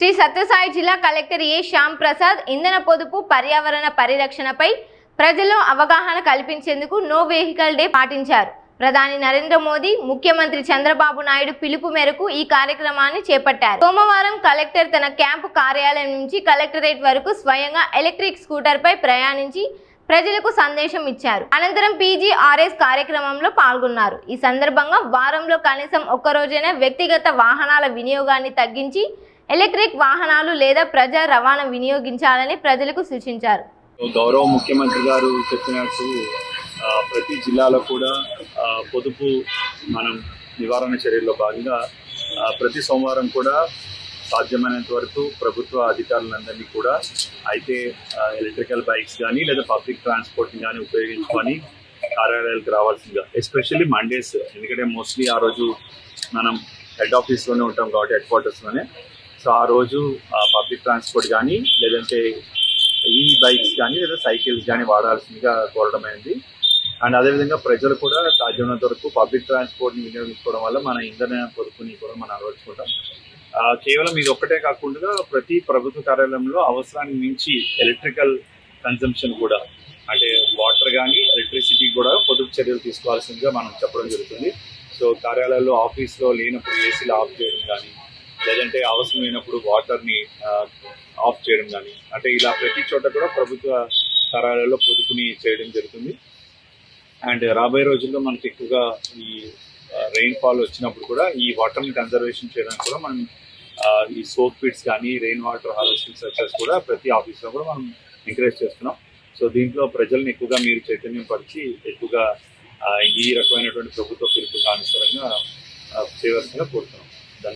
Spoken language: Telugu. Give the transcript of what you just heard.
శ్రీ సత్యసాయి జిల్లా కలెక్టర్ ఏ శ్యామ్ ప్రసాద్ ఇంధన పొదుపు పర్యావరణ పరిరక్షణపై ప్రజల్లో అవగాహన కల్పించేందుకు నో వెహికల్ డే పాటించారు. ప్రధాని నరేంద్ర మోదీ, ముఖ్యమంత్రి చంద్రబాబు నాయుడు పిలుపు మేరకు ఈ కార్యక్రమాన్ని చేపట్టారు. సోమవారం కలెక్టర్ తన క్యాంపు కార్యాలయం నుంచి కలెక్టరేట్ వరకు స్వయంగా ఎలక్ట్రిక్ స్కూటర్ పై ప్రయాణించి ప్రజలకు సందేశం ఇచ్చారు. అనంతరం పీజీఆర్ఎస్ కార్యక్రమంలో పాల్గొన్నారు. ఈ సందర్భంగా వారంలో కనీసం ఒక్కరోజైనా వ్యక్తిగత వాహనాల వినియోగాన్ని తగ్గించి ఎలక్ట్రిక్ వాహనాలు లేదా ప్రజా రవాణా వినియోగించాలని ప్రజలకు సూచించారు. గౌరవ ముఖ్యమంత్రి గారు చెప్పినట్టు ప్రతి జిల్లాలో కూడా పొదుపు మనం నివారణ చర్యల్లో భాగంగా ప్రతి సోమవారం కూడా సాధ్యమైనంత వరకు ప్రభుత్వ అధికారులందరినీ కూడా అయితే ఎలక్ట్రికల్ బైక్స్ కానీ లేదా పబ్లిక్ ట్రాన్స్పోర్ట్ని కానీ ఉపయోగించుకొని కార్యాలయాలకు రావాల్సిందిగా, ఎస్పెషల్లీ మండేస్, ఎందుకంటే మోస్ట్లీ ఆ రోజు మనం హెడ్ ఆఫీస్లోనే ఉంటాం కాబట్టి హెడ్ క్వార్టర్స్లోనే. సో ఆ రోజు పబ్లిక్ ట్రాన్స్పోర్ట్ కానీ లేదంటే ఈ బైక్స్ కానీ లేదా సైకిల్స్ కానీ వాడాల్సిందిగా కోరడమైంది. అండ్ అదేవిధంగా ప్రజలు కూడా సాధ్యమైనంత వరకు పబ్లిక్ ట్రాన్స్పోర్ట్ని వినియోగించుకోవడం వల్ల మన ఇంధన పొదుపుని కూడా మనం అలవర్చుకుంటాం. కేవలం ఇది ఒక్కటే కాకుండా ప్రతి ప్రభుత్వ కార్యాలయంలో అవసరానికి మించి ఎలక్ట్రికల్ కన్జంప్షన్ కూడా, అంటే వాటర్ కానీ ఎలక్ట్రిసిటీ కూడా పొదుపు చర్యలు తీసుకోవాల్సిందిగా మనం చెప్పడం జరుగుతుంది. సో కార్యాలయాల్లో ఆఫీస్లో లేనప్పుడు ఏసీలు ఆఫ్ చేయడం కానీ, లేదంటే అవసరం లేనప్పుడు వాటర్ని ఆఫ్ చేయడం కానీ, అంటే ఇలా ప్రతి చోట కూడా ప్రభుత్వ కార్యాలయాల్లో పొదుపుని చేయడం జరుగుతుంది. అండ్ రాబోయే రోజుల్లో మనకి ఎక్కువగా ఈ రెయిన్ ఫాల్ వచ్చినప్పుడు కూడా ఈ వాటర్ని కన్జర్వేషన్ చేయడానికి కూడా మనం ఈ సోప్ పిట్స్ కానీ రెయిన్ వాటర్ హార్వెస్టింగ్ స్ట్రక్చర్స్ కూడా ప్రతి ఆఫీస్లో కూడా మనం ఎంకరేజ్ చేస్తున్నాం. సో దీంట్లో ప్రజల్ని ఎక్కువగా మీరు చైతన్యం పరిచి ఎక్కువగా ఈ రకమైనటువంటి ప్రభుత్వ పిలుపుకి అనుసారంగా చేయవలసిందిగా కోరుతున్నాం.